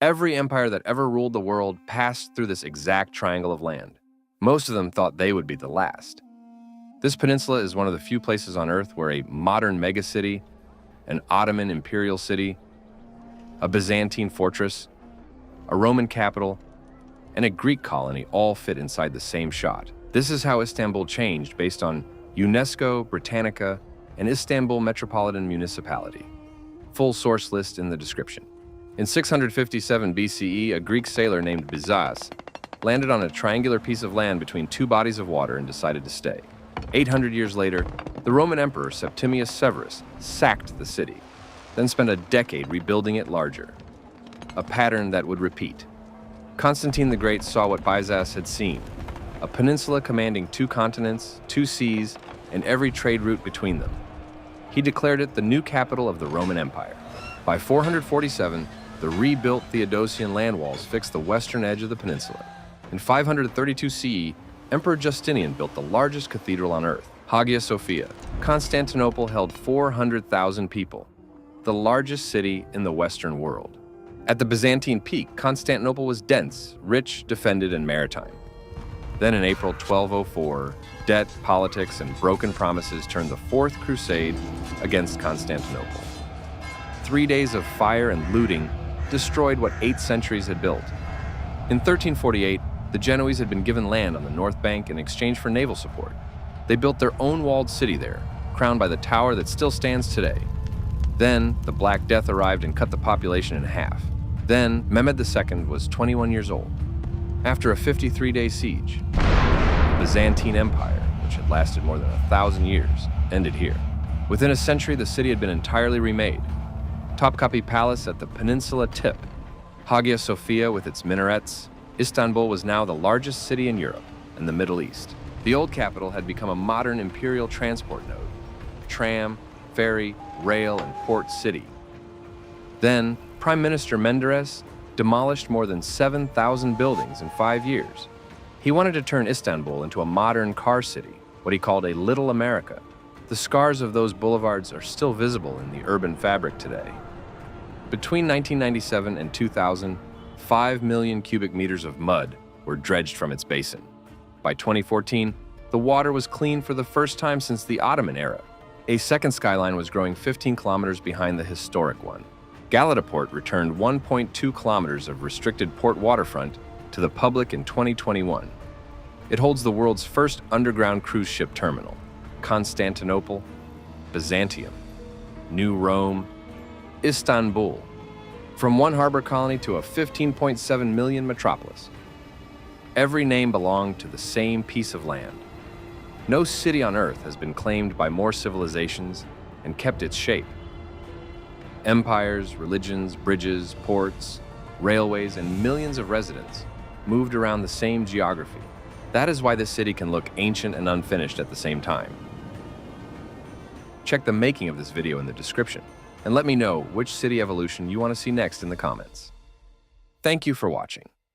Every empire that ever ruled the world passed through this exact triangle of land. Most of them thought they would be the last. This peninsula is one of the few places on Earth where a modern megacity, an Ottoman imperial city, a Byzantine fortress, a Roman capital, and a Greek colony all fit inside the same shot. This is how Istanbul changed based on UNESCO, Britannica, and Istanbul Metropolitan Municipality. Full source list in the description. In 657 BCE, a Greek sailor named Byzas landed on a triangular piece of land between two bodies of water and decided to stay. 800 years later, the Roman Emperor Septimius Severus sacked the city, then spent a decade rebuilding it larger, a pattern that would repeat. Constantine the Great saw what Byzas had seen, a peninsula commanding two continents, two seas, and every trade route between them. He declared it the new capital of the Roman Empire. By 447, the rebuilt Theodosian land walls fixed the western edge of the peninsula. In 532 CE, Emperor Justinian built the largest cathedral on Earth, Hagia Sophia. Constantinople held 400,000 people, the largest city in the Western world. At the Byzantine peak, Constantinople was dense, rich, defended, and maritime. Then in April 1204, debt, politics, and broken promises turned the Fourth Crusade against Constantinople. 3 days of fire and looting destroyed what 8 centuries had built. In 1348, the Genoese had been given land on the North Bank in exchange for naval support. They built their own walled city there, crowned by the tower that still stands today. Then, the Black Death arrived and cut the population in half. Then, Mehmed II was 21 years old. After a 53-day siege, the Byzantine Empire, which had lasted more than 1,000 years, ended here. Within a century, the city had been entirely remade. Topkapi Palace at the peninsula tip, Hagia Sophia with its minarets, Istanbul was now the largest city in Europe and the Middle East. The old capital had become a modern imperial transport node, tram, ferry, rail, and port city. Then, Prime Minister Menderes demolished more than 7,000 buildings in 5 years. He wanted to turn Istanbul into a modern car city, what he called a Little America. The scars of those boulevards are still visible in the urban fabric today. Between 1997 and 2000, 5 million cubic meters of mud were dredged from its basin. By 2014, the water was clean for the first time since the Ottoman era. A second skyline was growing 15 kilometers behind the historic one. Galata Port returned 1.2 kilometers of restricted port waterfront to the public in 2021. It holds the world's first underground cruise ship terminal. Constantinople, Byzantium, New Rome, Istanbul. From one harbor colony to a 15.7 million metropolis. Every name belonged to the same piece of land. No city on Earth has been claimed by more civilizations and kept its shape. Empires, religions, bridges, ports, railways, and millions of residents moved around the same geography. That is why this city can look ancient and unfinished at the same time. Check the making of this video in the description, and let me know which city evolution you want to see next in the comments. Thank you for watching.